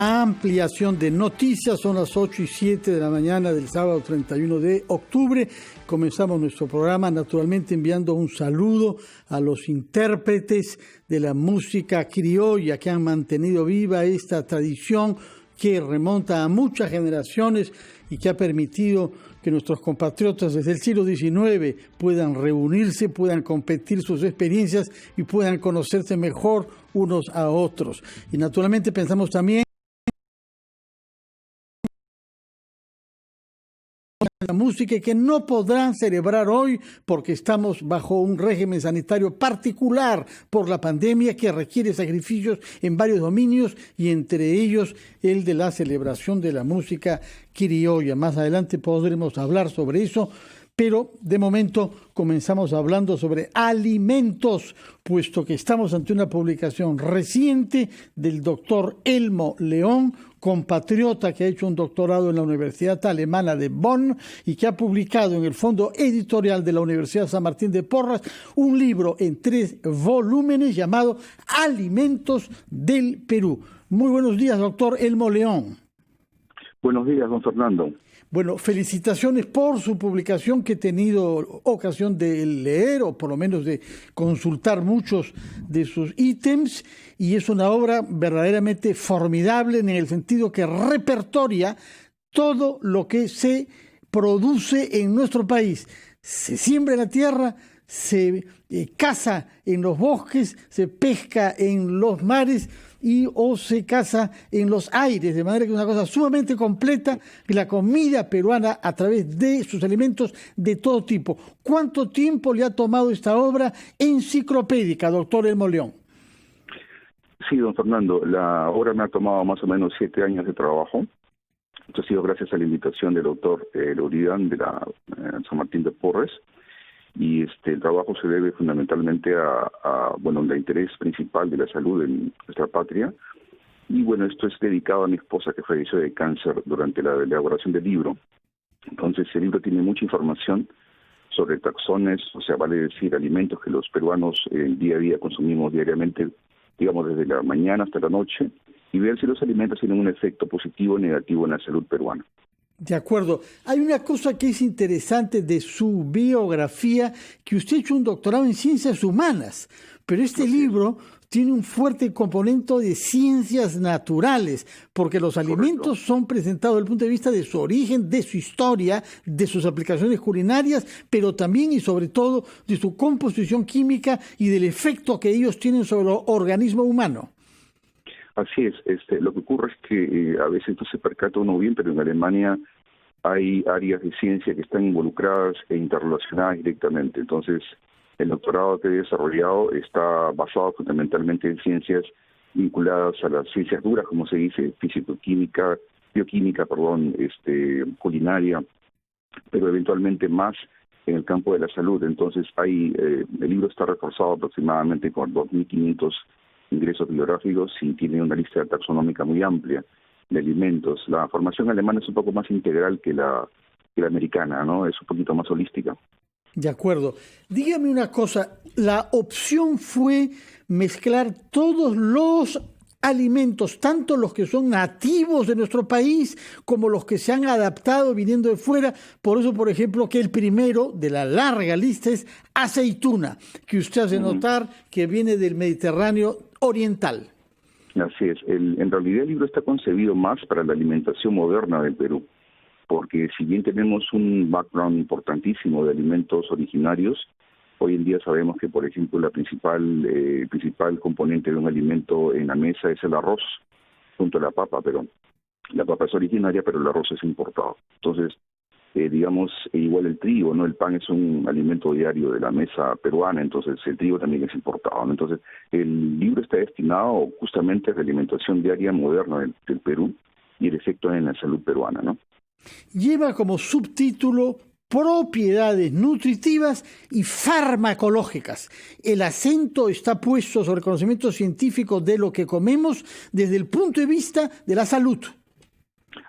Ampliación de noticias, son las 8:07 de la mañana del sábado 31 de octubre. Comenzamos nuestro programa naturalmente enviando un saludo a los intérpretes de la música criolla que han mantenido viva esta tradición que remonta a muchas generaciones y que ha permitido que nuestros compatriotas desde el siglo XIX puedan reunirse, puedan compartir sus experiencias y puedan conocerse mejor unos a otros. Y naturalmente pensamos también la música que no podrán celebrar hoy porque estamos bajo un régimen sanitario particular por la pandemia que requiere sacrificios en varios dominios y entre ellos el de la celebración de la música criolla. Más adelante podremos hablar sobre eso, pero de momento comenzamos hablando sobre alimentos, puesto que estamos ante una publicación reciente del doctor Elmo León, compatriota que ha hecho un doctorado en la Universidad Alemana de Bonn y que ha publicado en el fondo editorial de la Universidad San Martín de Porres un libro en 3 volúmenes llamado Alimentos del Perú. Muy buenos días, doctor Elmo León. Buenos días, don Fernando. Bueno, felicitaciones por su publicación que he tenido ocasión de leer o por lo menos de consultar muchos de sus ítems y es una obra verdaderamente formidable en el sentido que repertoria todo lo que se produce en nuestro país. Se siembra en la tierra, se caza en los bosques, se pesca en los mares o se caza en los aires, de manera que es una cosa sumamente completa, la comida peruana a través de sus alimentos de todo tipo. ¿Cuánto tiempo le ha tomado esta obra enciclopédica, doctor Elmo León? Sí, don Fernando, la obra me ha tomado más o menos 7 años de trabajo. Esto ha sido gracias a la invitación del doctor Loridán de la San Martín de Porres. Y el trabajo se debe fundamentalmente al interés principal de la salud en nuestra patria. Y bueno, esto es dedicado a mi esposa que falleció de cáncer durante la elaboración del libro. Entonces el libro tiene mucha información sobre taxones, o sea, vale decir, alimentos que los peruanos día a día consumimos diariamente, digamos desde la mañana hasta la noche, y ver si los alimentos tienen un efecto positivo o negativo en la salud peruana. De acuerdo. Hay una cosa que es interesante de su biografía, que usted ha hecho un doctorado en ciencias humanas, pero este libro tiene un fuerte componente de ciencias naturales, porque los alimentos son presentados desde el punto de vista de su origen, de su historia, de sus aplicaciones culinarias, pero también y sobre todo de su composición química y del efecto que ellos tienen sobre el organismo humano. Así es, lo que ocurre es que a veces no se percata uno bien, pero en Alemania hay áreas de ciencia que están involucradas e interrelacionadas directamente. Entonces, el doctorado que he desarrollado está basado fundamentalmente en ciencias vinculadas a las ciencias duras, como se dice, físico-química, bioquímica, culinaria, pero eventualmente más en el campo de la salud. Entonces, el libro está reforzado aproximadamente con 2.500 ingresos bibliográficos y tiene una lista taxonómica muy amplia de alimentos. La formación alemana es un poco más integral que la americana, ¿no? Es un poquito más holística. De acuerdo. Dígame una cosa, la opción fue mezclar todos los alimentos, tanto los que son nativos de nuestro país como los que se han adaptado viniendo de fuera. Por eso, por ejemplo, que el primero de la larga lista es aceituna, que usted hace notar que viene del Mediterráneo oriental. Así es. En realidad el libro está concebido más para la alimentación moderna del Perú, porque si bien tenemos un background importantísimo de alimentos originarios, hoy en día sabemos que, por ejemplo, el principal componente de un alimento en la mesa es el arroz, junto a la papa, pero la papa es originaria, pero el arroz es importado. Entonces, igual el trigo, ¿no? El pan es un alimento diario de la mesa peruana, entonces el trigo también es importado, ¿no? Entonces, el libro está destinado justamente a la alimentación diaria moderna del Perú y el efecto en la salud peruana, ¿no? Lleva como subtítulo propiedades nutritivas y farmacológicas. El acento está puesto sobre el conocimiento científico de lo que comemos desde el punto de vista de la salud.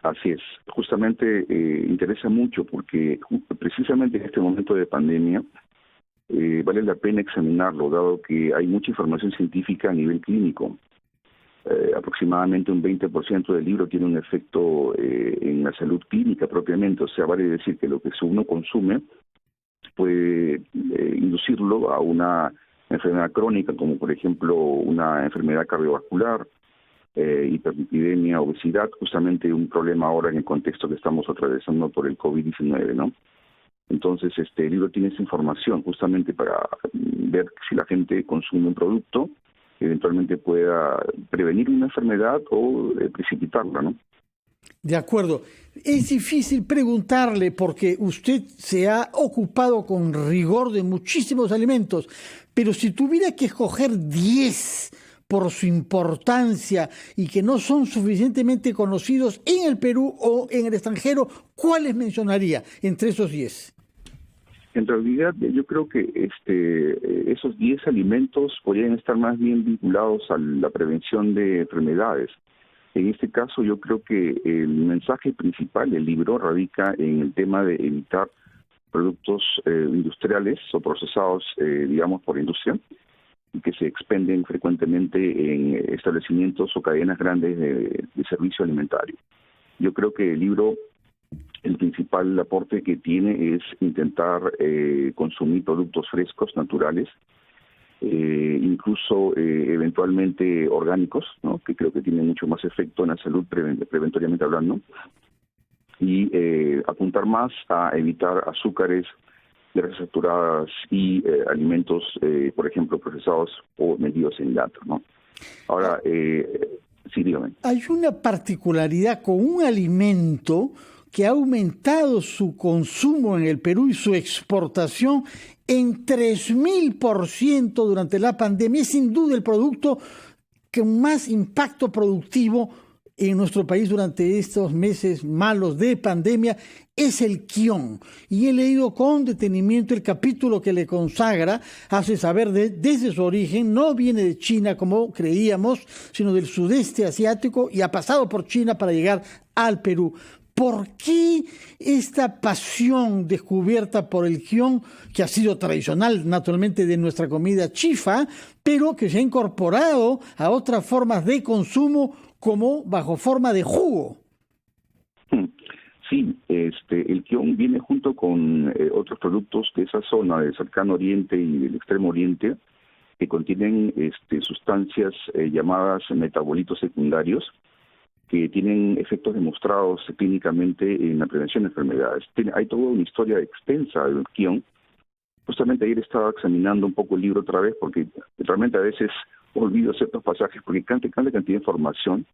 Así es. Justamente interesa mucho porque precisamente en este momento de pandemia vale la pena examinarlo, dado que hay mucha información científica a nivel clínico. aproximadamente un 20% del libro tiene un efecto en la salud clínica propiamente, o sea, vale decir que lo que uno consume puede inducirlo a una enfermedad crónica, como por ejemplo una enfermedad cardiovascular, hiperlipidemia, obesidad, justamente un problema ahora en el contexto que estamos atravesando por el COVID-19, ¿no? Entonces, el libro tiene esa información justamente para ver si la gente consume un producto, eventualmente pueda prevenir una enfermedad o precipitarla, ¿no? De acuerdo. Es difícil preguntarle porque usted se ha ocupado con rigor de muchísimos alimentos, pero si tuviera que escoger 10 por su importancia y que no son suficientemente conocidos en el Perú o en el extranjero, ¿cuáles mencionaría entre esos 10? En realidad, yo creo que esos 10 alimentos podrían estar más bien vinculados a la prevención de enfermedades. En este caso, yo creo que el mensaje principal del libro radica en el tema de evitar productos industriales o procesados, digamos, por industria, y que se expenden frecuentemente en establecimientos o cadenas grandes de servicio alimentario. Yo creo que el libro, el principal aporte que tiene es intentar consumir productos frescos, naturales, incluso eventualmente orgánicos, ¿no? Que creo que tienen mucho más efecto en la salud preventoriamente hablando, y apuntar más a evitar azúcares, grasas saturadas y alimentos, por ejemplo, procesados o medidos en lata, ¿no? Ahora, sí, dígame. Hay una particularidad con un alimento que ha aumentado su consumo en el Perú y su exportación en 3.000% durante la pandemia. Es sin duda el producto con más impacto productivo en nuestro país durante estos meses malos de pandemia, es el quión. Y he leído con detenimiento el capítulo que le consagra, hace saber desde su origen, no viene de China como creíamos, sino del sudeste asiático y ha pasado por China para llegar al Perú. ¿Por qué esta pasión descubierta por el quión, que ha sido tradicional naturalmente de nuestra comida chifa, pero que se ha incorporado a otras formas de consumo como bajo forma de jugo? Sí, el quión viene junto con otros productos de esa zona del cercano oriente y del extremo oriente que contienen sustancias llamadas metabolitos secundarios, que tienen efectos demostrados clínicamente en la prevención de enfermedades. Hay toda una historia extensa del quión. Justamente ayer estaba examinando un poco el libro otra vez porque realmente a veces olvido ciertos pasajes porque tanta cantidad de información,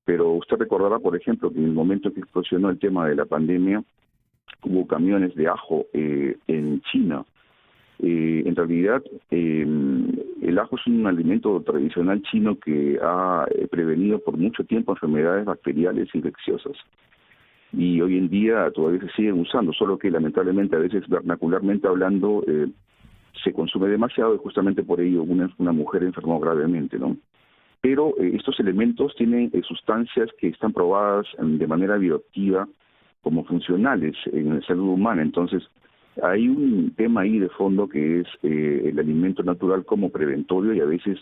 pero usted recordará, por ejemplo, que en el momento que explosionó el tema de la pandemia, hubo camiones de ajo en China. En realidad, el ajo es un alimento tradicional chino que ha prevenido por mucho tiempo enfermedades bacteriales infecciosas. Y hoy en día todavía se siguen usando, solo que lamentablemente a veces vernacularmente hablando se consume demasiado y justamente por ello una mujer enfermó gravemente, ¿no? Pero estos elementos tienen sustancias que están probadas de manera bioactiva como funcionales en la salud humana. Entonces, hay un tema ahí de fondo que es el alimento natural como preventorio y a veces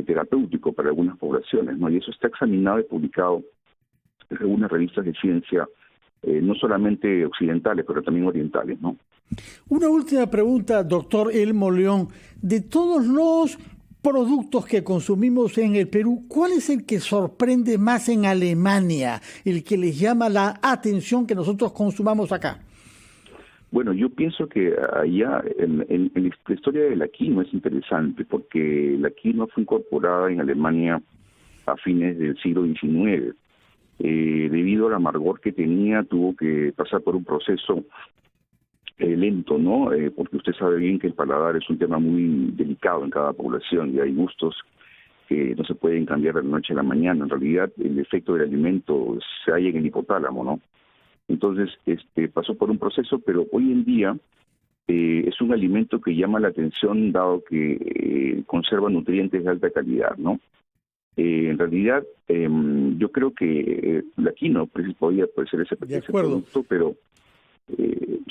terapéutico para algunas poblaciones, ¿no? Y eso está examinado y publicado en algunas revistas de ciencia, no solamente occidentales, pero también orientales, ¿no? Una última pregunta, doctor Elmo León. De todos los productos que consumimos en el Perú, ¿cuál es el que sorprende más en Alemania, el que les llama la atención que nosotros consumamos acá? Bueno, yo pienso que allá en la historia de la quinoa es interesante porque la quinoa fue incorporada en Alemania a fines del siglo XIX. Debido al amargor que tenía, tuvo que pasar por un proceso lento, ¿no? Porque usted sabe bien que el paladar es un tema muy delicado en cada población y hay gustos que no se pueden cambiar de la noche a la mañana. En realidad, el efecto del alimento se halla en el hipotálamo, ¿no? Entonces, pasó por un proceso, pero hoy en día es un alimento que llama la atención dado que conserva nutrientes de alta calidad, ¿no? En realidad, yo creo que la quinoa puede ser ese producto, pero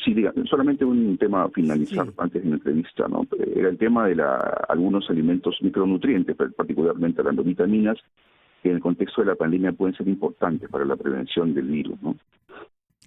sí, diga, solamente un tema a finalizar antes de la entrevista, ¿no? Era el tema de algunos alimentos micronutrientes, particularmente hablando de vitaminas, que en el contexto de la pandemia pueden ser importantes para la prevención del virus, ¿no?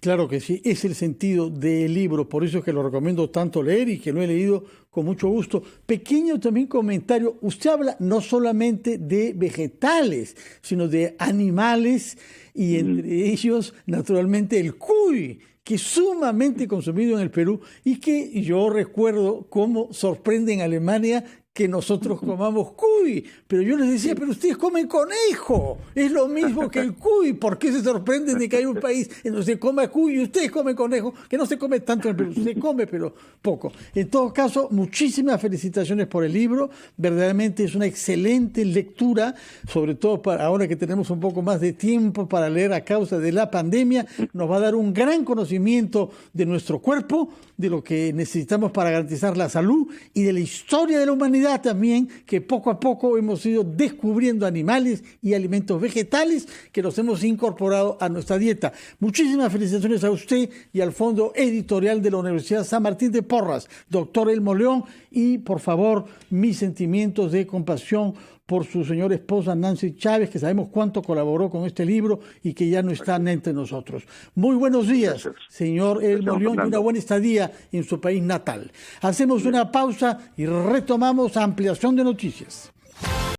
Claro que sí, es el sentido del libro, por eso es que lo recomiendo tanto leer y que lo he leído con mucho gusto. Pequeño también comentario, usted habla no solamente de vegetales, sino de animales y entre ellos, naturalmente, el cuy, que es sumamente consumido en el Perú y que yo recuerdo cómo sorprende en Alemania que nosotros comamos cuy, pero yo les decía, pero ustedes comen conejo, es lo mismo que el cuy, ¿por qué se sorprenden de que hay un país en donde se come cuy y ustedes comen conejo? Que no se come tanto en el Perú, se come pero poco. En todo caso, muchísimas felicitaciones por el libro, verdaderamente es una excelente lectura, sobre todo para ahora que tenemos un poco más de tiempo para leer a causa de la pandemia, nos va a dar un gran conocimiento de nuestro cuerpo, de lo que necesitamos para garantizar la salud y de la historia de la humanidad también, que poco a poco hemos ido descubriendo animales y alimentos vegetales que los hemos incorporado a nuestra dieta. Muchísimas felicitaciones a usted y al Fondo Editorial de la Universidad San Martín de Porras, doctor Elmo León, y por favor, mis sentimientos de compasión por su señora esposa Nancy Chávez, que sabemos cuánto colaboró con este libro y que ya no está entre nosotros. Muy buenos días, señor Elmo León, y una buena estadía en su país natal. Hacemos una pausa y retomamos Ampliación de Noticias.